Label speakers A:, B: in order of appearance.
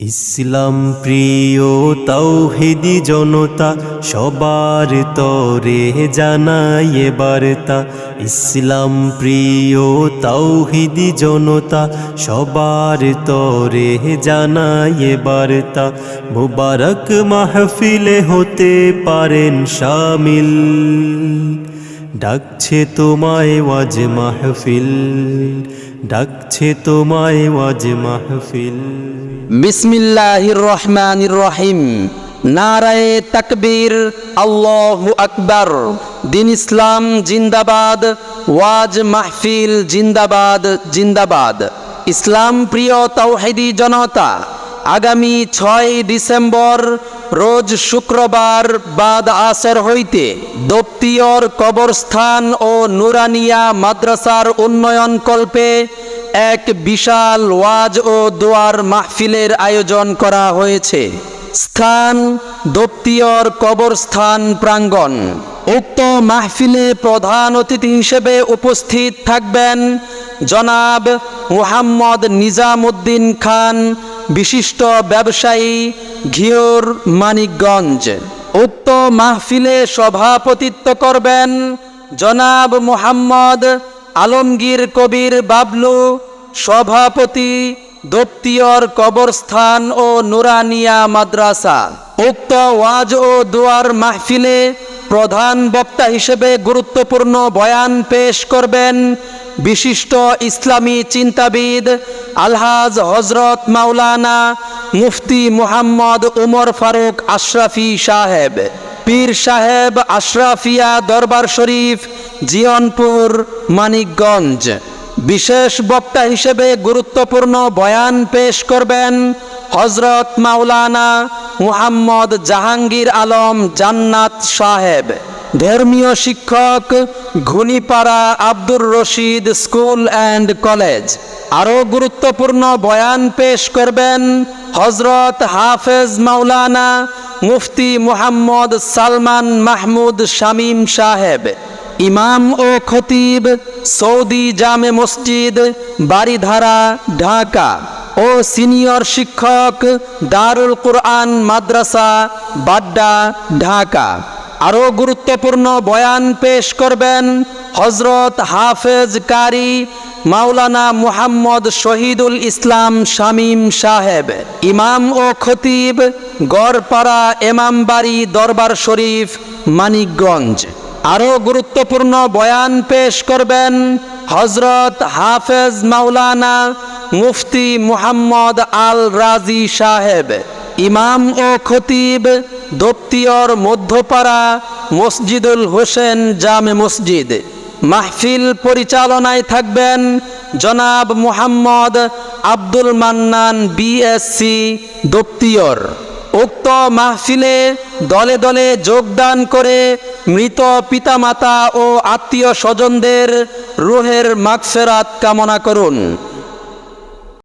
A: ইসলাম প্রিয় তাওহীদি জনতা সবার তরে জানায় বার্তা। ইসলাম প্রিয় তাওহীদি জনতা সবার তরে জানায় বার্তা। মুবারক মাহফিলে হতে পারেন শামিল, ডাকছে তোমায় ওয়াজ মাহফিল, ডাকছে তোমায় ওয়াজ মাহফিল।
B: বিসমিল্লাহির রহমানির রহিম। নারায়ে তাকবীর, আল্লাহু আকবার। দিন ইসলাম জিন্দাবাদ, ওয়াজ মাহফিল জিন্দাবাদ জিন্দাবাদ। ইসলাম প্রিয় তাওহীদি জনতা, আগামী 6 ডিসেম্বর রোজ শুক্রবার বাদ আসর হইতে দপ্তিয়র কবরস্থান ও নুরানিয়া মাদ্রাসার উন্নয়ন কল্পে এক বিশাল ওয়াজ ও দোয়ার মাহফিলের আয়োজন করা হয়েছে। স্থান দপ্তিয়র কবরস্থান প্রাঙ্গণ। উক্ত মাহফিলে প্রধান অতিথি হিসেবে উপস্থিত থাকবেন জনাব মুহাম্মদ নিজামউদ্দিন খান, বিশিষ্ট ব্যবসায়ী, ঘিওর, মানিকগঞ্জ। উক্ত মাহফিলে সভাপতিত্ব করবেন জনাব মুহাম্মদ আলমগীর কবির বাবলু, সভাপতি, দপ্তিয়র কবরস্থান ও নুরানিয়া মাদ্রাসা। উক্ত ওয়াজ ও দোয়ার মাহফিলে প্রধান বক্তা হিসেবে গুরুত্বপূর্ণ বয়ান পেশ করবেন বিশিষ্ট ইসলামী চিন্তাবিদ আলহাজ হজরত মাওলানা মুফতি মুহাম্মদ উমর ফারুক আশরাফি সাহেব, পীর সাহেব আশরাফিয়া দরবার শরীফ, জিয়নপুর, মানিকগঞ্জ। বিশেষ বক্তা হিসেবে গুরুত্বপূর্ণ বয়ান পেশ করবেন হজরত মাওলানা মুহাম্মদ জাহাঙ্গীর আলম জান্নাত সাহেব, ধর্মীয় শিক্ষক, Ghunipara Abdur Rashid school and college. আরও গুরুত্বপূর্ণ বয়ান পেশ করবেন হজরত হাফেজ মাওলানা মুফতি মুহাম্মদ সালমান মাহমুদ শামীম সাহেব, ইমাম ও খতিব, সৌদি জামে মসজিদ, বারিধারা, ঢাকা ও সিনিয়র শিক্ষক, দারুল কুরআন মাদ্রাসা, বাড্ডা, ঢাকা। আরও গুরুত্বপূর্ণ বয়ান পেশ করবেন হজরত হাফেজ কারি মাওলানা মুহাম্মদ শহীদুল ইসলাম শামীম সাহেব, ইমাম ও খতিব, গড়পাড়া এমামবাড়ি দরবার শরীফ, মানিকগঞ্জ। আরও গুরুত্বপূর্ণ বয়ান পেশ করবেন হজরত হাফেজ মাওলানা মুফতি মুহাম্মদ আল রাজি সাহেব, ইমাম ও খতিব, দপ্তিয়র মধ্যপাড়া মসজিদুল হোসেন জামে মসজিদ। মাহফিল পরিচালনায় থাকবেন জনাব মুহাম্মদ আব্দুল মান্নান বিএসসি, দপ্তিয়র। উক্ত মাহফিলে দলে দলে যোগদান করে মৃত পিতামাতা ও আত্মীয় স্বজনদের রুহের মাগফিরাত কামনা করুন।